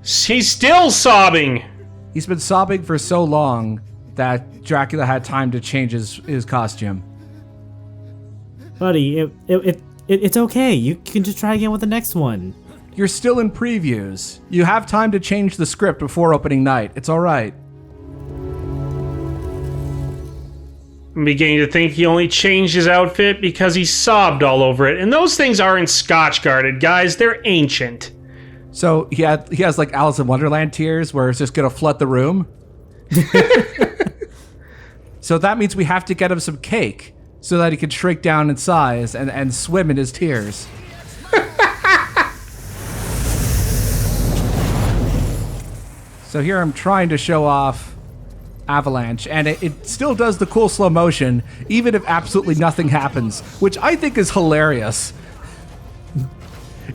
He's still sobbing. He's been sobbing for so long that Dracula had time to change his costume. Buddy, it's okay. You can just try again with the next one. You're still in previews. You have time to change the script before opening night. It's all right. I'm beginning to think he only changed his outfit because he sobbed all over it. And those things aren't Scotch guarded, guys. They're ancient. So he has like Alice in Wonderland tears where it's just going to flood the room. So that means we have to get him some cake so that he can shrink down in size and swim in his tears. So here I'm trying to show off Avalanche, and it still does the cool slow motion, even if absolutely nothing happens, which I think is hilarious.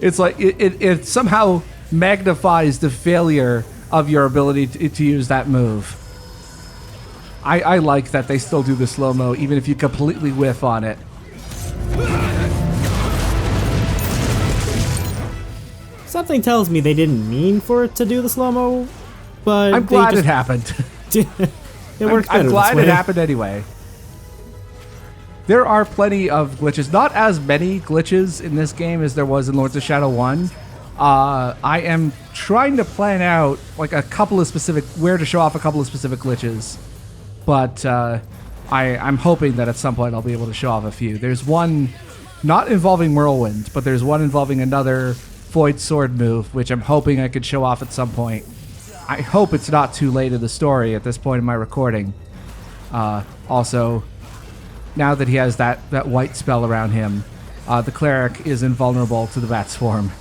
It's like it somehow magnifies the failure of your ability to use that move. I like that they still do the slow-mo, even if you completely whiff on it. Something tells me they didn't mean for it to do the slow-mo, but I'm glad it happened. It works better I'm glad this it way. happened anyway. There are plenty of glitches. Not as many glitches in this game as there was in Lords of Shadow 1. I am trying to plan out like where to show off a couple of specific glitches. But I'm hoping that at some point I'll be able to show off a few. There's one not involving Whirlwind, but there's one involving another Void Sword move, which I'm hoping I could show off at some point. I hope it's not too late in the story at this point in my recording. Also, now that he has that white spell around him, the cleric is invulnerable to the Bat Swarm.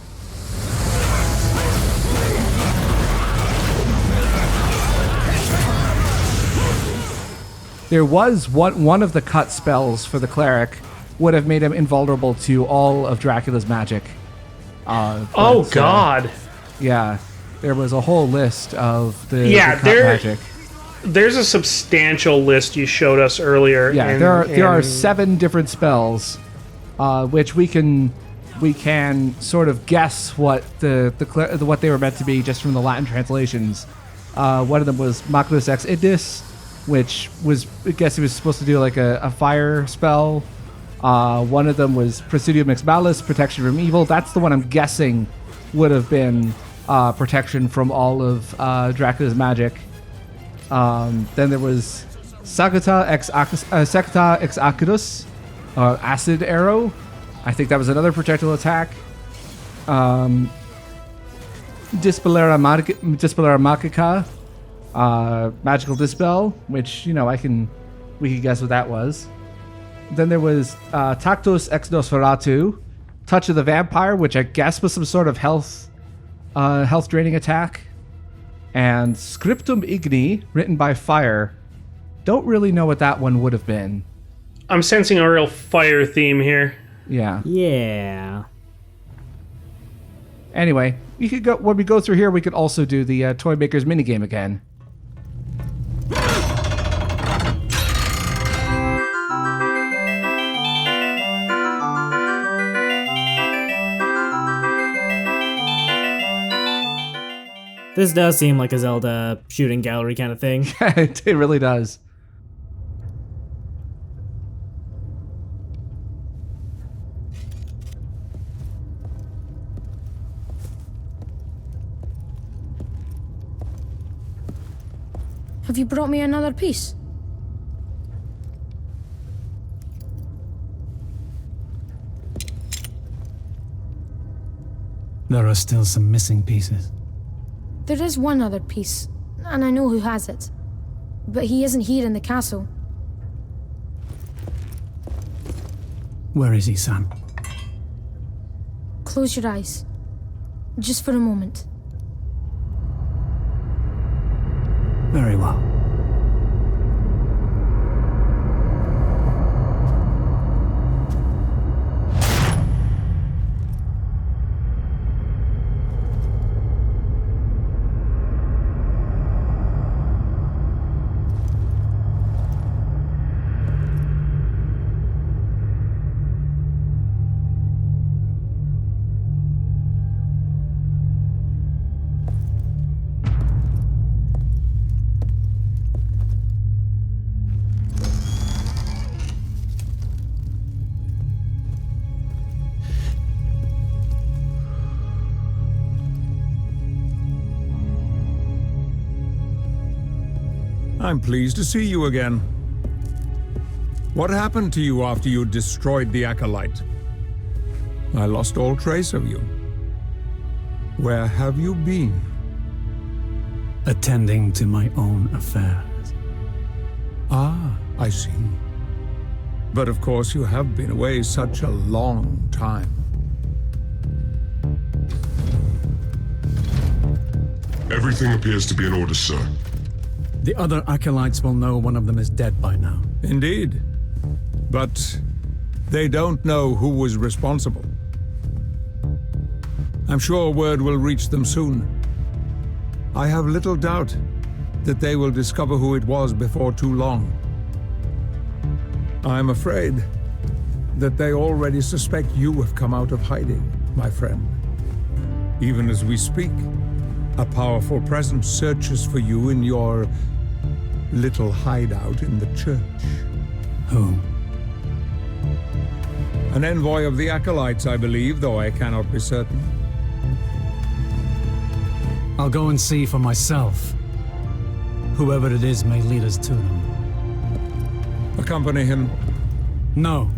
There was one of the cut spells for the cleric would have made him invulnerable to all of Dracula's magic. God. Yeah, there was a whole list of the cut magic. There's a substantial list you showed us earlier. Yeah, there are 7 different spells, which we can sort of guess what what they were meant to be just from the Latin translations. One of them was Macros ex Idis, which was, I guess he was supposed to do like a fire spell. One of them was Presidium ex Malice, protection from evil. That's the one I'm guessing would have been protection from all of Dracula's magic. Then there was Sakata ex Acridus, acid arrow. I think that was another projectile attack. Dispellera Magica, magical dispel, which we could guess what that was. Then there was Tactus ex Nosferatu, touch of the vampire, which I guess was some sort of health draining attack. And Scriptum Igni, written by fire. Don't really know what that one would have been. I'm sensing a real fire theme here. Yeah. Yeah. Anyway, we could go when we go through here. We could also do the Toy Maker's minigame again. This does seem like a Zelda shooting gallery kind of thing. It really does. Have you brought me another piece? There are still some missing pieces. There is one other piece, and I know who has it. But he isn't here in the castle. Where is he, son? Close your eyes. Just for a moment. Very well. I'm pleased to see you again. What happened to you after you destroyed the Acolyte? I lost all trace of you. Where have you been? Attending to my own affairs. Ah, I see. But of course you have been away such a long time. Everything appears to be in order, sir. The other acolytes will know one of them is dead by now. Indeed. But they don't know who was responsible. I'm sure word will reach them soon. I have little doubt that they will discover who it was before too long. I'm afraid that they already suspect you have come out of hiding, my friend. Even as we speak, a powerful presence searches for you in your little hideout in the church. Who? An envoy of the Acolytes, I believe, though I cannot be certain. I'll go and see for myself. Whoever it is may lead us to them. Accompany him. No.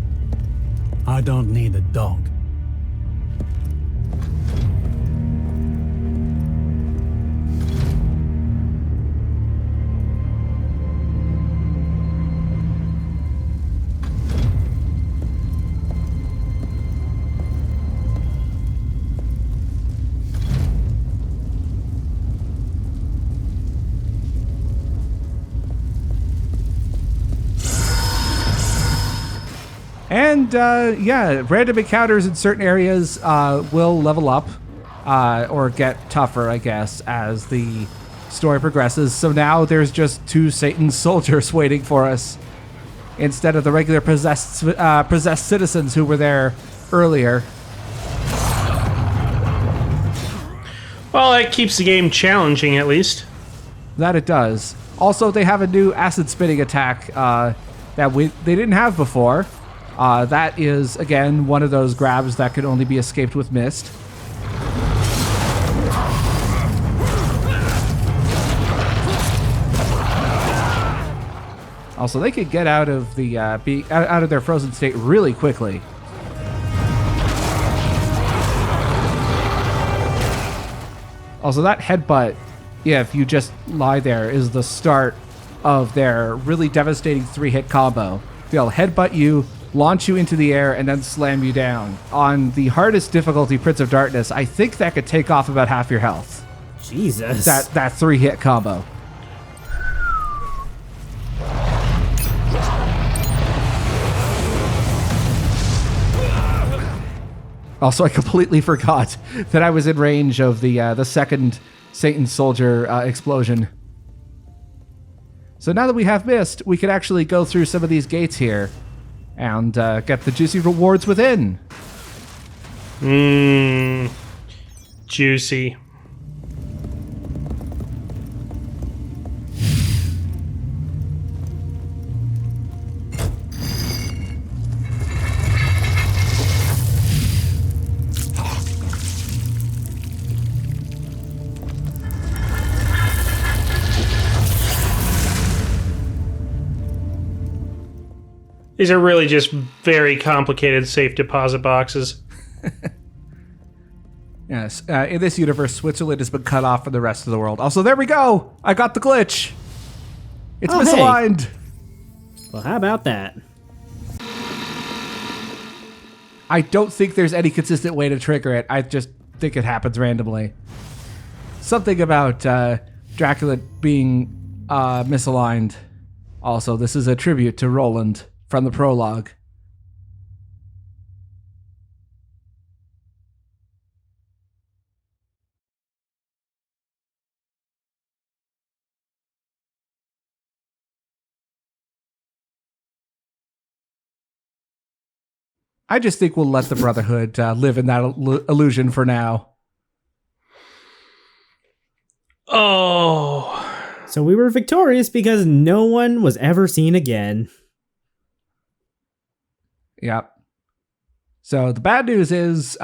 I don't need a dog. And, random encounters in certain areas will level up, or get tougher, I guess, as the story progresses. So now there's just 2 Satan's soldiers waiting for us, instead of the regular possessed citizens who were there earlier. Well, that keeps the game challenging, at least. That it does. Also, they have a new acid spitting attack that they didn't have before. That is, again, one of those grabs that could only be escaped with mist. Also, they could get out of the out of their frozen state really quickly. Also, that headbutt, if you just lie there, is the start of their really devastating 3-hit combo. They'll headbutt you, launch you into the air, and then slam you down. On the hardest difficulty, Prince of Darkness, I think that could take off about half your health. Jesus. That 3-hit combo. Also, I completely forgot that I was in range of the second Satan soldier explosion. So now that we have mist, we can actually go through some of these gates here and get the juicy rewards within. Juicy. These are really just very complicated safe deposit boxes. Yes, in this universe, Switzerland has been cut off from the rest of the world. Also, there we go! I got the glitch! It's misaligned! Hey. Well, how about that? I don't think there's any consistent way to trigger it. I just think it happens randomly. Something about Dracula being misaligned. Also, this is a tribute to Roland from the prologue. I just think we'll let the Brotherhood live in that illusion for now. Oh. So we were victorious because no one was ever seen again. Yep. So the bad news is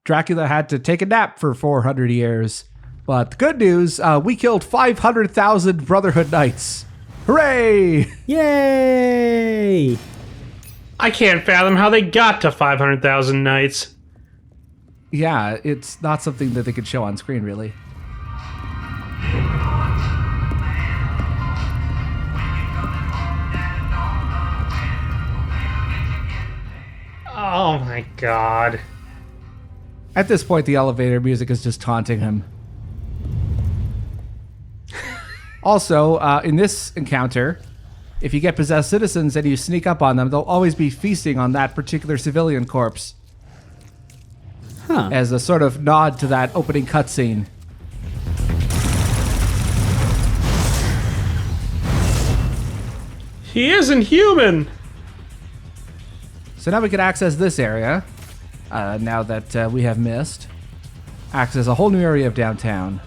Dracula had to take a nap for 400 years. But the good news, we killed 500,000 Brotherhood Knights. Hooray! Yay! I can't fathom how they got to 500,000 knights. Yeah, it's not something that they could show on screen, really. Oh my god. At this point, the elevator music is just taunting him. Also, in this encounter, if you get possessed citizens and you sneak up on them, they'll always be feasting on that particular civilian corpse. Huh. As a sort of nod to that opening cutscene. He isn't human! So now we can access this area, now that we have missed. Access a whole new area of downtown.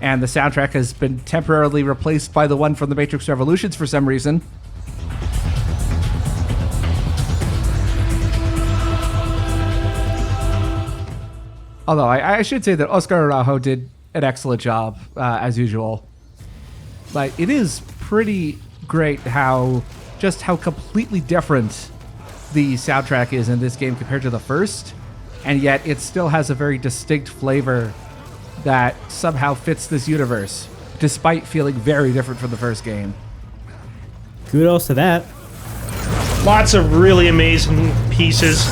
And the soundtrack has been temporarily replaced by the one from the Matrix Revolutions for some reason. Although I should say that Oscar Araujo did an excellent job, as usual. Like, it is pretty great how completely different the soundtrack is in this game compared to the first, and yet it still has a very distinct flavor that somehow fits this universe, despite feeling very different from the first game. Kudos to that. Lots of really amazing pieces,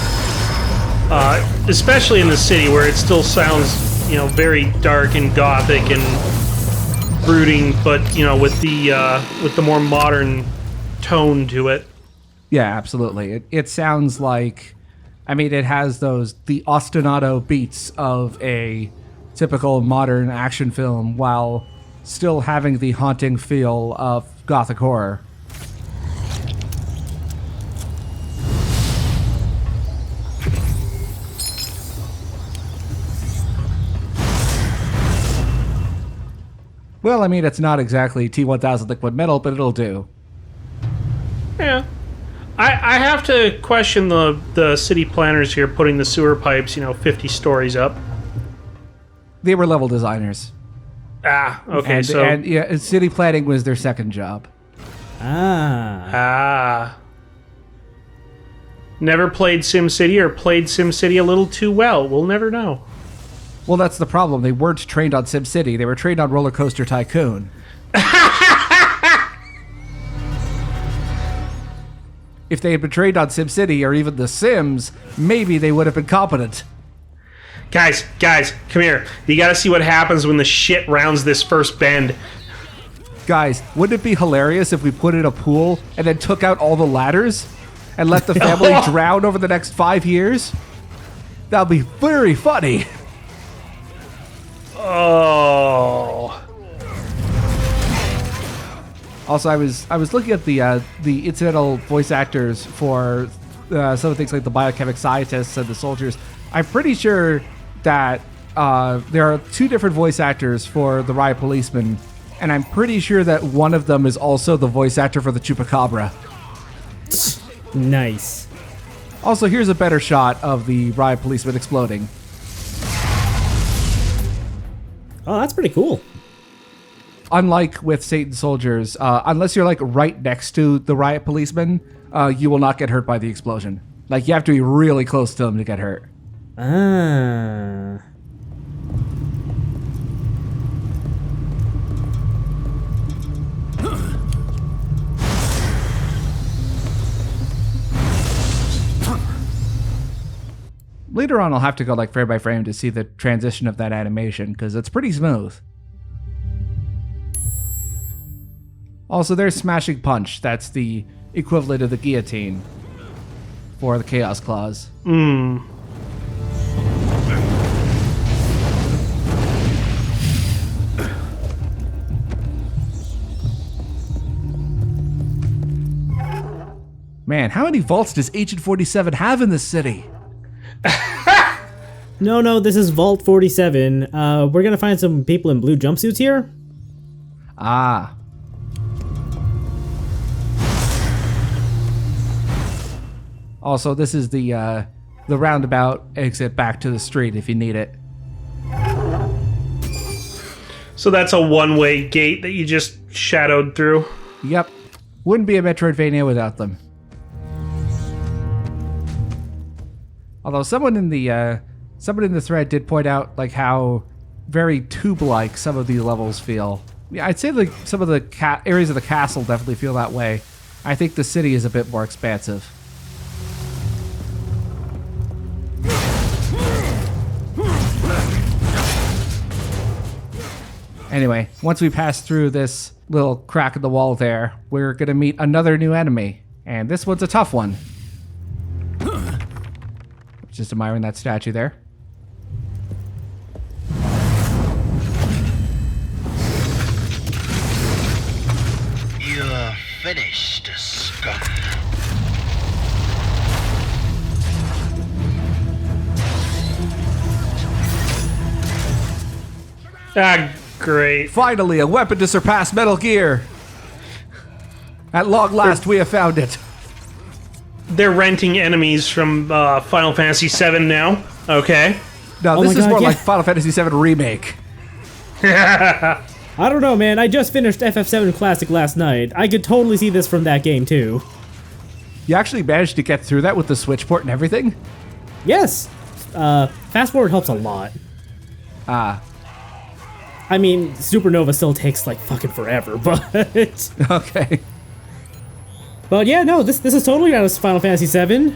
especially in the city where it still sounds, very dark and gothic and brooding, but with the more modern tone to it. Yeah, absolutely. It sounds like, it has the ostinato beats of a typical modern action film while still having the haunting feel of gothic horror. Well, it's not exactly T-1000 liquid metal, but it'll do. Yeah. I have to question the city planners here putting the sewer pipes, 50 stories up. They were level designers. Ah, okay, And yeah, city planning was their second job. Ah. Never played SimCity or played SimCity a little too well. We'll never know. Well, that's the problem. They weren't trained on SimCity. They were trained on Roller Coaster Tycoon. If they had been trained on SimCity or even The Sims, maybe they would have been competent. Guys, come here. You gotta see what happens when the shit rounds this first bend. Guys, wouldn't it be hilarious if we put in a pool and then took out all the ladders and let the family drown over the next 5 years? That'd be very funny. Oh. Also, I was looking at the incidental voice actors for some of the things like the biochemic scientists and the soldiers. I'm pretty sure that there are 2 different voice actors for the riot policeman, and I'm pretty sure that one of them is also the voice actor for the chupacabra. Nice. Also, here's a better shot of the riot policeman exploding. Oh, that's pretty cool. Unlike with Satan soldiers, unless you're right next to the riot policeman, you will not get hurt by the explosion. You have to be really close to them to get hurt. Ah. Later on, I'll have to go frame by frame to see the transition of that animation, because it's pretty smooth. Also, there's Smashing Punch. That's the equivalent of the guillotine for the Chaos Claws. Man, how many vaults does Agent 47 have in this city? No, this is Vault 47. We're gonna find some people in blue jumpsuits here. Ah. Also, this is the roundabout exit back to the street if you need it. So that's a one-way gate that you just shadowed through. Yep. Wouldn't be a Metroidvania without them. Although someone in the thread did point out like how very tube-like some of these levels feel. Yeah, I'd say like some of the areas of the castle definitely feel that way. I think the city is a bit more expansive. Anyway, once we pass through this little crack in the wall there, we're going to meet another new enemy. And this one's a tough one. Just admiring that statue there. You're finished, scum. Ah, great. Finally, a weapon to surpass Metal Gear. At long last, we have found it. They're renting enemies from Final Fantasy VII now. Okay. No, Oh this my is God, more yeah. like Final Fantasy VII Remake. I don't know, man. I just finished FF7 Classic last night. I could totally see this from that game, too. You actually managed to get through that with the Switch port and everything? Yes. Fast forward helps a lot. Ah, I mean, Supernova still takes like fucking forever, but okay. but yeah, no, this is totally not a Final Fantasy VII.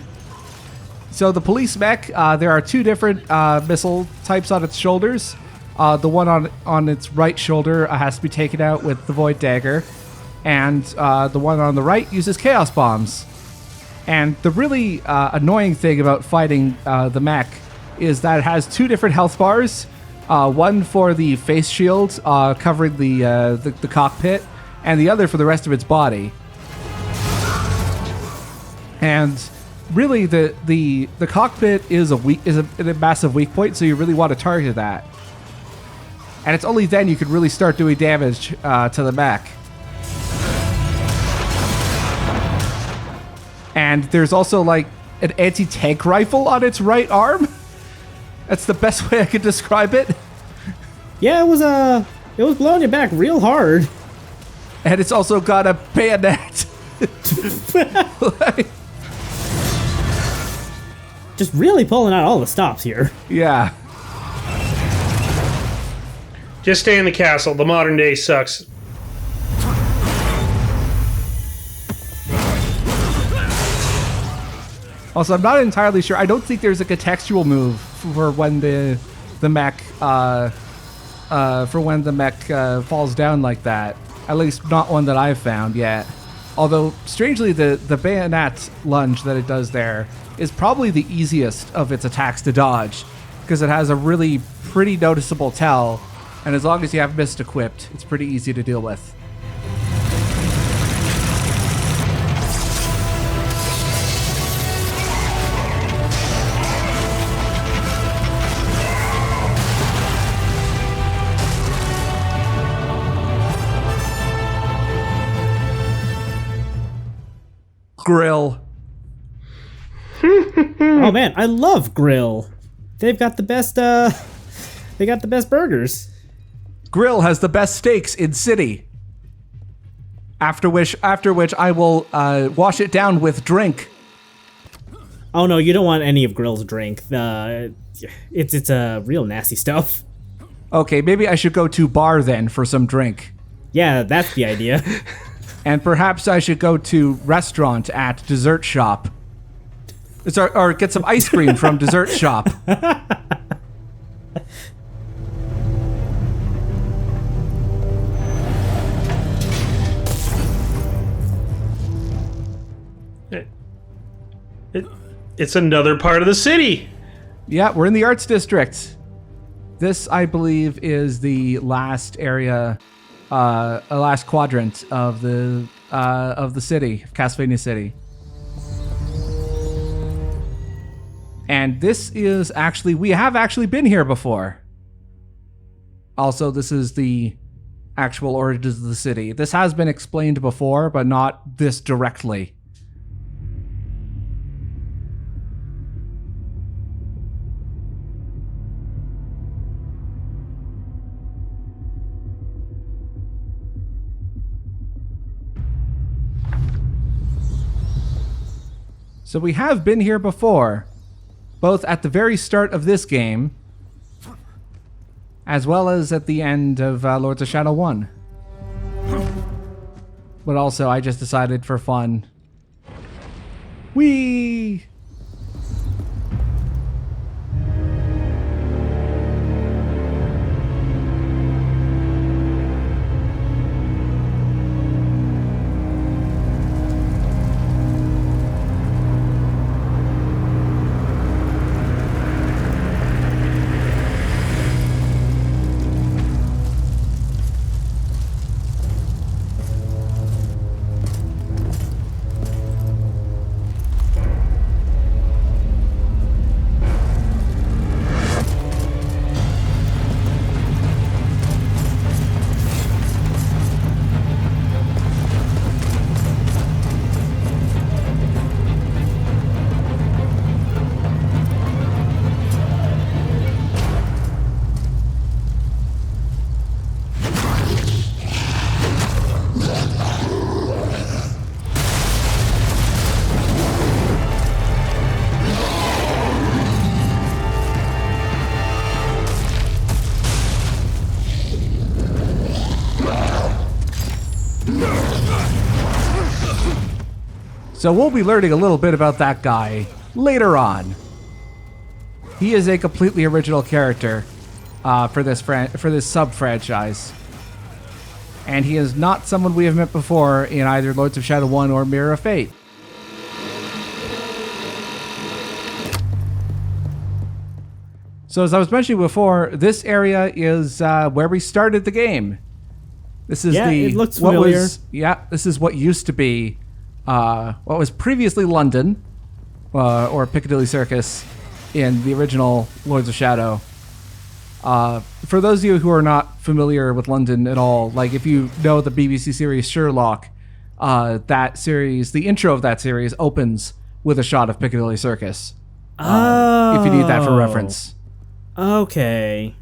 So the police mech, there are two different missile types on its shoulders. The one on its right shoulder has to be taken out with the Void Dagger, and the one on the right uses Chaos Bombs. And the really annoying thing about fighting the mech is that it has two different health bars. One for the face shield covering the cockpit, and the other for the rest of its body. And really, the cockpit is a massive weak point, so you really want to target that. And it's only then you can really start doing damage to the mech. And there's also like an anti-tank rifle on its right arm. That's the best way I could describe it. Yeah, it was blowing you back real hard. And it's also got a bayonet. Just really pulling out all the stops here. Yeah. Just stay in the castle. The modern day sucks. Also, I'm not entirely sure. I don't think there's like a contextual move for when the mech falls down like that. At least not one that I've found yet. Although, strangely, the bayonet lunge that it does there is probably the easiest of its attacks to dodge, because it has a really pretty noticeable tell, and as long as you have mist equipped, it's pretty easy to deal with. Grill. Oh man, I love Grill. They've got the best burgers. Grill has the best steaks in city. After which I will wash it down with drink. Oh no, you don't want any of Grill's drink. It's real nasty stuff. Okay, maybe I should go to bar then for some drink. Yeah, that's the idea. And perhaps I should go to restaurant at dessert shop. Or get some ice cream from dessert shop. It's another part of the city. Yeah, we're in the arts district. This, I believe, is the last area, a last quadrant of the city, of Castlevania City. And this is actually, we have actually been here before. Also, this is the actual origins of the city. This has been explained before, but not this directly. So we have been here before, both at the very start of this game, as well as at the end of Lords of Shadow 1. But also, I just decided for fun. Whee! So we'll be learning a little bit about that guy later on. He is a completely original character for this sub-franchise. And he is not someone we have met before in either Lords of Shadow 1 or Mirror of Fate. So as I was mentioning before, this area is where we started the game. This is it looks familiar. This is what used to be what was previously London, or Piccadilly Circus in the original Lords of Shadow. For those of you who are not familiar with London at all, like if you know the BBC series Sherlock, that series, the intro of that series opens with a shot of Piccadilly Circus. If you need that for reference. Okay.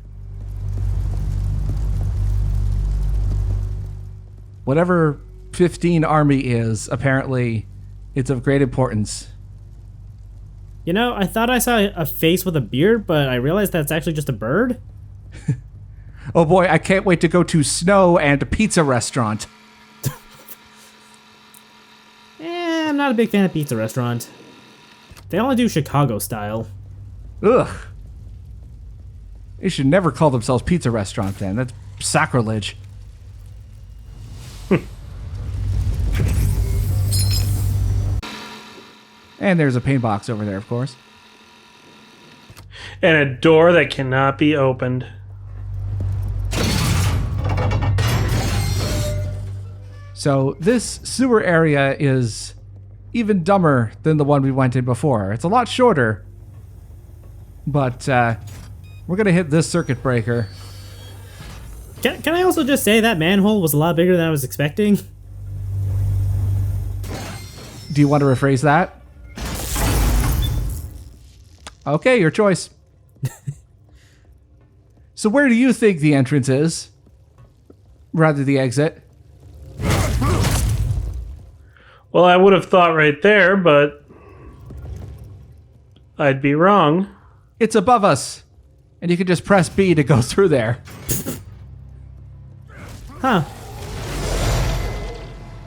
Whatever 15 Army is, apparently it's of great importance. You know, I thought I saw a face with a beard, but I realized that's actually just a bird. Oh boy, I can't wait to go to Snow and a pizza restaurant. I'm not a big fan of pizza restaurant. They only do Chicago style. Ugh. They should never call themselves pizza restaurant then. That's sacrilege. And there's a paint box over there, of course. And a door that cannot be opened. So this sewer area is even dumber than the one we went in before. It's a lot shorter. But we're going to hit this circuit breaker. Can I also just say that manhole was a lot bigger than I was expecting? Do you want to rephrase that? Okay, your choice. So where do you think the entrance is? Rather the exit? Well, I would have thought right there, but I'd be wrong. It's above us. And you can just press B to go through there. Huh.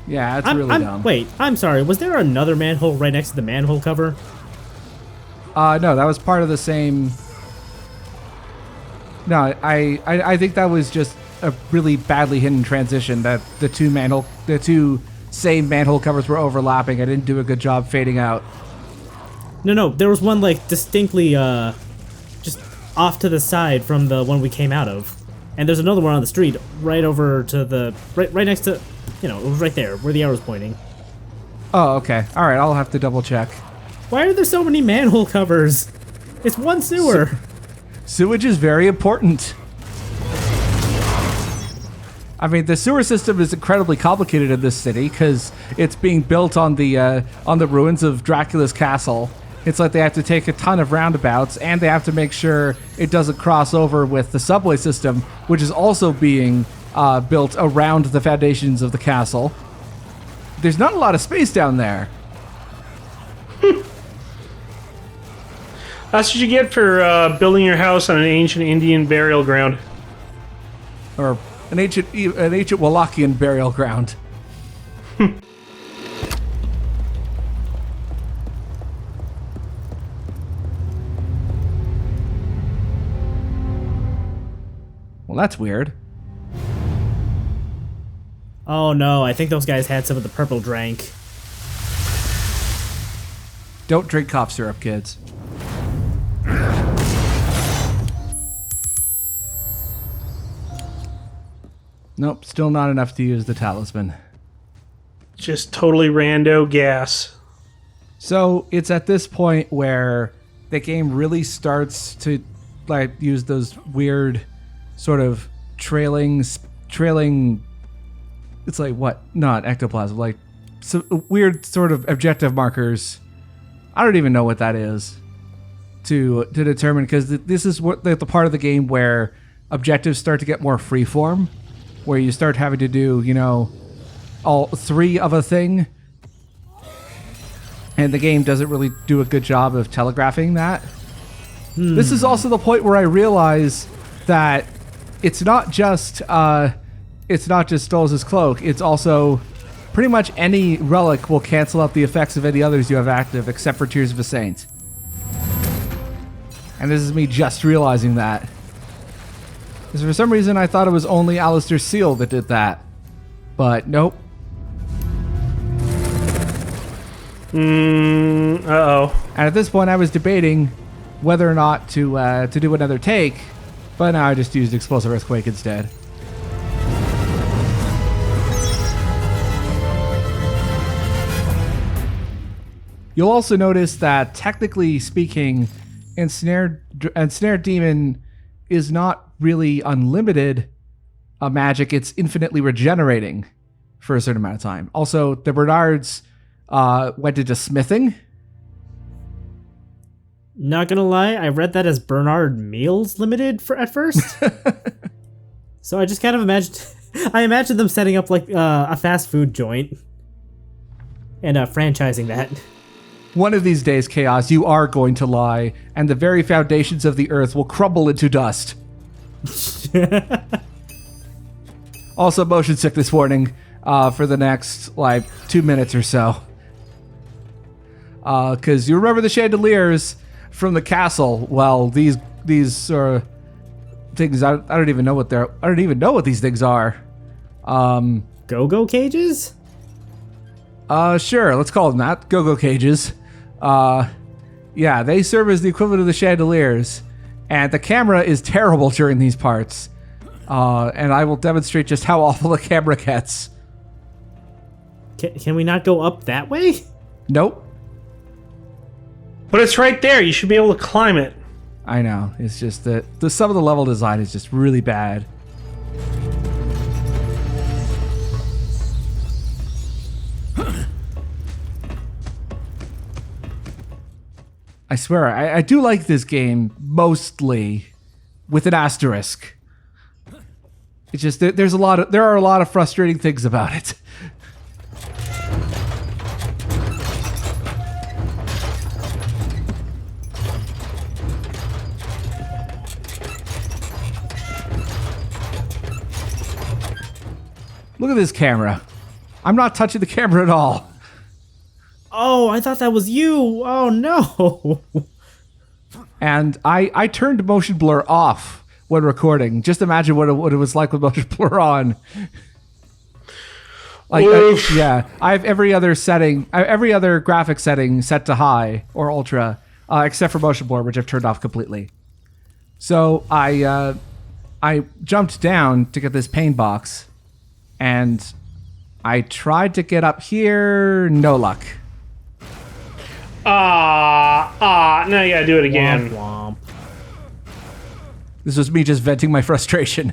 Yeah, it's really dumb. Wait, I'm sorry. Was there another manhole right next to the manhole cover? No, that was part of the same... No, I think that was just a really badly hidden transition that the two same manhole covers were overlapping. I didn't do a good job fading out. No, there was one like distinctly just off to the side from the one we came out of. And there's another one on the street right over to the right next to, you know, it was right there where the arrow's pointing. Oh, okay. All right, I'll have to double check. Why are there so many manhole covers? It's one sewer. Sewage is very important. I mean, the sewer system is incredibly complicated in this city because it's being built on the ruins of Dracula's castle. It's like they have to take a ton of roundabouts, and they have to make sure it doesn't cross over with the subway system, which is also being built around the foundations of the castle. There's not a lot of space down there. That's what you get for building your house on an ancient Indian burial ground. Or an ancient Wallachian burial ground. Well, that's weird. Oh no, I think those guys had some of the purple drink. Don't drink cough syrup, kids. Nope, still not enough to use the talisman. Just totally rando gas. So it's at this point where the game really starts to like use those weird sort of trailing. It's like what? Not ectoplasm, like some weird sort of objective markers. I don't even know what that is to determine, because this is what the part of the game where objectives start to get more freeform, where you start having to do, you know, all three of a thing. And the game doesn't really do a good job of telegraphing that. This is also the point where I realize that it's not just Stolas' cloak. It's also pretty much any relic will cancel out the effects of any others you have active, except for Tears of a Saint. And this is me just realizing that. Because for some reason I thought it was only Alistair's seal that did that. But nope. Uh-oh. And at this point I was debating whether or not to do another take, but now I just used Explosive Earthquake instead. You'll also notice that, technically speaking, Ensnared Demon is not really unlimited magic. It's infinitely regenerating for a certain amount of time. Also, the Bernards went into smithing. Not gonna lie, I read that as Bernard Meals Limited at first. So I just kind of imagined them setting up like a fast food joint and franchising that. One of these days, Chaos, you are going to lie, and the very foundations of the earth will crumble into dust. Also, motion sickness warning for the next, 2 minutes or so. Because you remember the chandeliers from the castle. Well, these things, I don't even know what they're... I don't even know what these things are. Go-go cages? Sure, let's call them that. Go-go cages. Yeah, they serve as the equivalent of the chandeliers. And the camera is terrible during these parts. And I will demonstrate just how awful the camera gets. Can we not go up that way? Nope. But it's right there. You should be able to climb it. I know. It's just that some of the level design is just really bad. I swear, I do like this game mostly, with an asterisk. It's just there are a lot of frustrating things about it. Look at this camera. I'm not touching the camera at all. Oh, I thought that was you. Oh, no. And I turned motion blur off when recording. Just imagine what it was like with motion blur on. Yeah, I have every other graphic setting set to high or ultra, except for motion blur, which I've turned off completely. So I jumped down to get this pain box, and I tried to get up here. No luck. Now you gotta do it again. Womp womp. This was me just venting my frustration.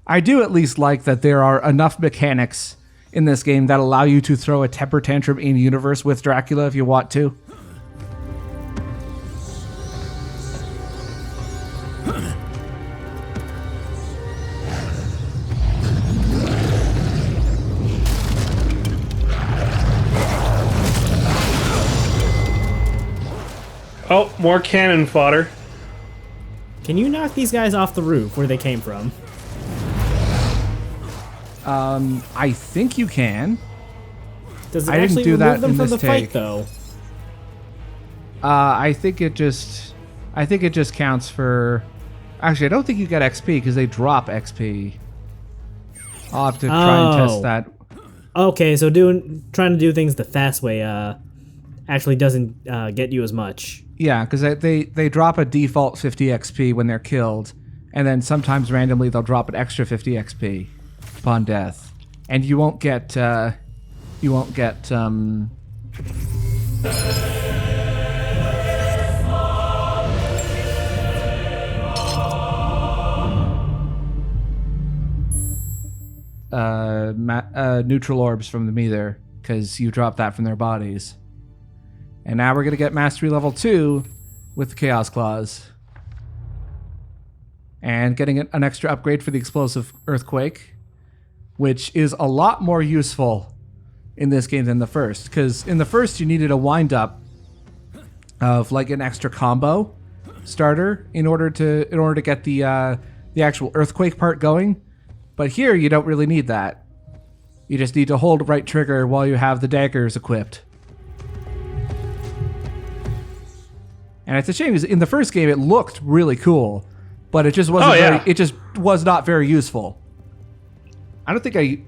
I do at least like that there are enough mechanics in this game that allow you to throw a temper tantrum in universe with Dracula if you want to. Oh, more cannon fodder. Can you knock these guys off the roof where they came from? I think you can. Does it I didn't actually do remove that them in from this the fight, take. though? I think it just counts for. Actually, I don't think you get XP because they drop XP. I'll have to try and test that. Okay, so trying to do things the fast way actually doesn't get you as much. Yeah, because they drop a default 50 XP when they're killed, and then sometimes randomly they'll drop an extra 50 XP upon death, and you won't get neutral orbs from them either, because you drop that from their bodies. And now we're going to get Mastery Level 2 with the Chaos Claws. And getting an extra upgrade for the Explosive Earthquake, which is a lot more useful in this game than the first. Because in the first you needed a wind-up of like an extra combo starter in order to get the actual Earthquake part going. But here you don't really need that. You just need to hold right trigger while you have the daggers equipped. And it's a shame because in the first game it looked really cool, but it just wasn't. It just was not very useful. I don't think I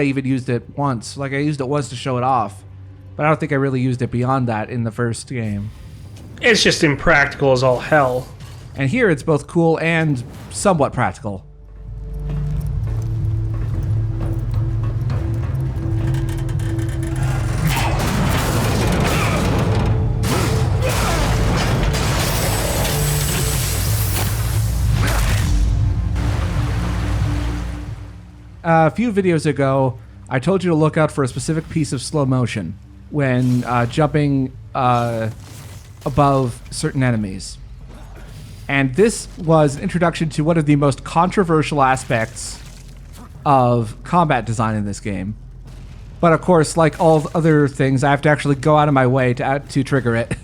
even used it once. Like I used it once to show it off, but I don't think I really used it beyond that in the first game. It's just impractical as all hell. And here it's both cool and somewhat practical. A few videos ago, I told you to look out for a specific piece of slow motion when jumping above certain enemies. And this was an introduction to one of the most controversial aspects of combat design in this game. But of course, like all other things, I have to actually go out of my way to trigger it.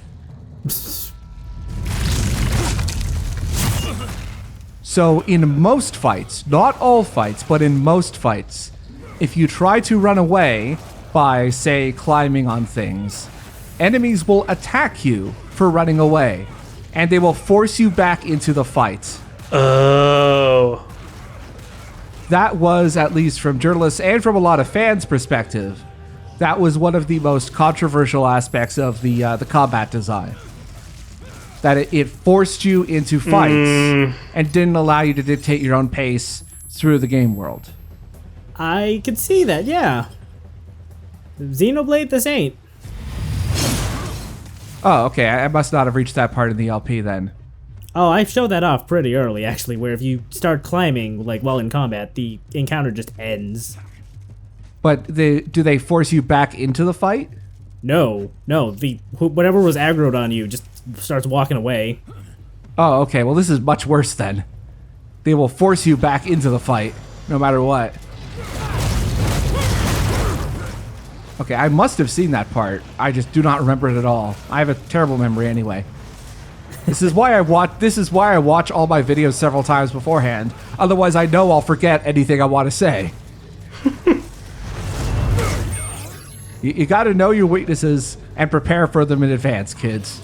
So in most fights, not all fights, but in most fights, if you try to run away by, say, climbing on things, enemies will attack you for running away, and they will force you back into the fight. Oh. That was, at least from journalists and from a lot of fans' perspective, that was one of the most controversial aspects of the combat design. That it forced you into fights and didn't allow you to dictate your own pace through the game world. I could see that, yeah. Xenoblade, this ain't. Oh, okay. I must not have reached that part in the LP then. Oh, I showed that off pretty early, actually, where if you start climbing, like, while in combat, the encounter just ends. But do they force you back into the fight? No. Whatever was aggroed on you just starts walking away. Oh, okay. Well, this is much worse then. They will force you back into the fight, no matter what. Okay, I must have seen that part. I just do not remember it at all. I have a terrible memory anyway. This is why I watch all my videos several times beforehand. Otherwise, I know I'll forget anything I want to say. You got to know your weaknesses and prepare for them in advance, kids.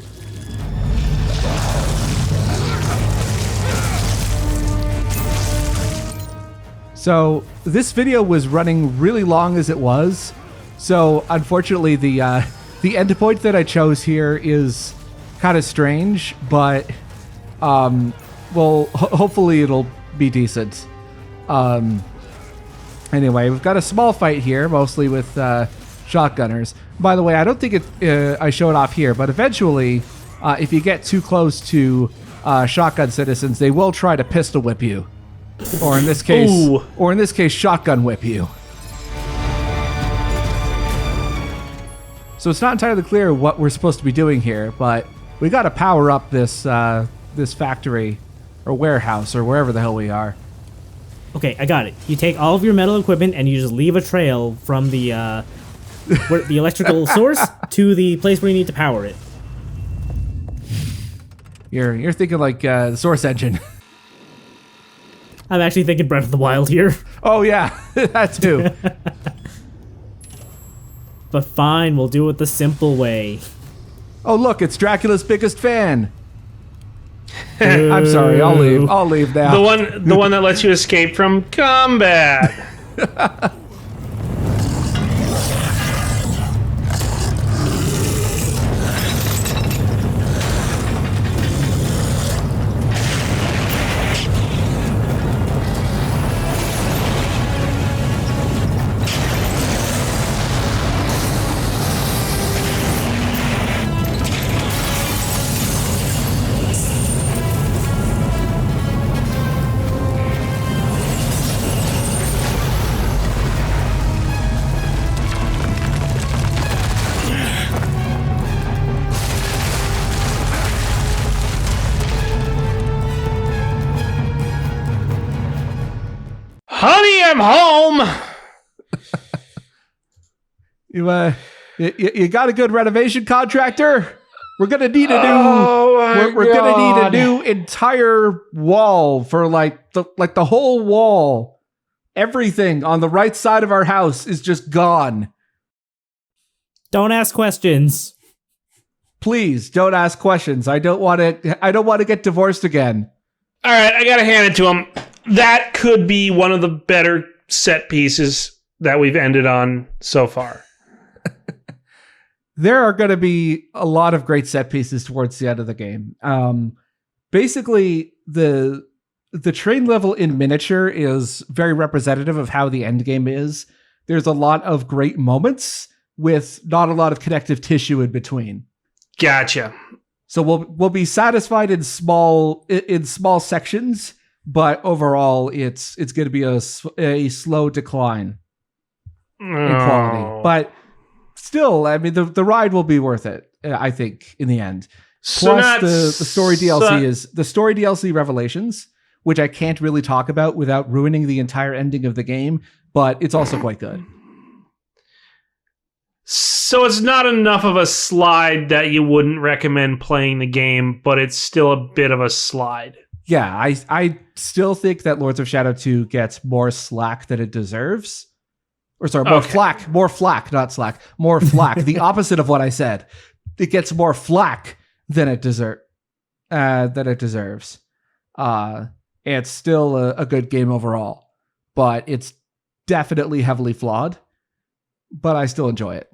So this video was running really long as it was. So unfortunately, the end point that I chose here is kind of strange, but well, hopefully it'll be decent. Anyway, we've got a small fight here, mostly with shotgunners. By the way, I don't think I show it off here, but eventually, if you get too close to shotgun citizens, they will try to pistol whip you, or in this case, shotgun whip you. So it's not entirely clear what we're supposed to be doing here, but we got to power up this this factory or warehouse or wherever the hell we are. Okay, I got it. You take all of your metal equipment and you just leave a trail from the the electrical source to the place where you need to power it. You're thinking like the Source engine. I'm actually thinking Breath of the Wild here. Oh yeah, that too. But fine, we'll do it the simple way. Oh look, it's Dracula's biggest fan. I'm sorry, I'll leave. I'll leave now. The one that lets you escape from combat. Honey, I'm home. You got a good renovation contractor? We're gonna need a new. We're gonna need a new entire wall for like the whole wall. Everything on the right side of our house is just gone. Don't ask questions. Please don't ask questions. I don't want to get divorced again. All right, I gotta hand it to him. That could be one of the better set pieces that we've ended on so far. There are going to be a lot of great set pieces towards the end of the game. Basically, the train level in miniature is very representative of how the end game is. There's a lot of great moments with not a lot of connective tissue in between. Gotcha. So we'll be satisfied in small sections, but overall it's going to be a slow decline in quality. But still, I mean, the ride will be worth it, I think, in the end. Plus, the story DLC is the story DLC Revelations, which I can't really talk about without ruining the entire ending of the game, but it's also quite good. So it's not enough of a slide that you wouldn't recommend playing the game, but it's still a bit of a slide. Yeah, I still think that Lords of Shadow 2 gets more slack than it deserves. Or sorry, more flack, not slack, more flack. The opposite of what I said. It gets more flack than it deserves. It's still a good game overall, but it's definitely heavily flawed. But I still enjoy it.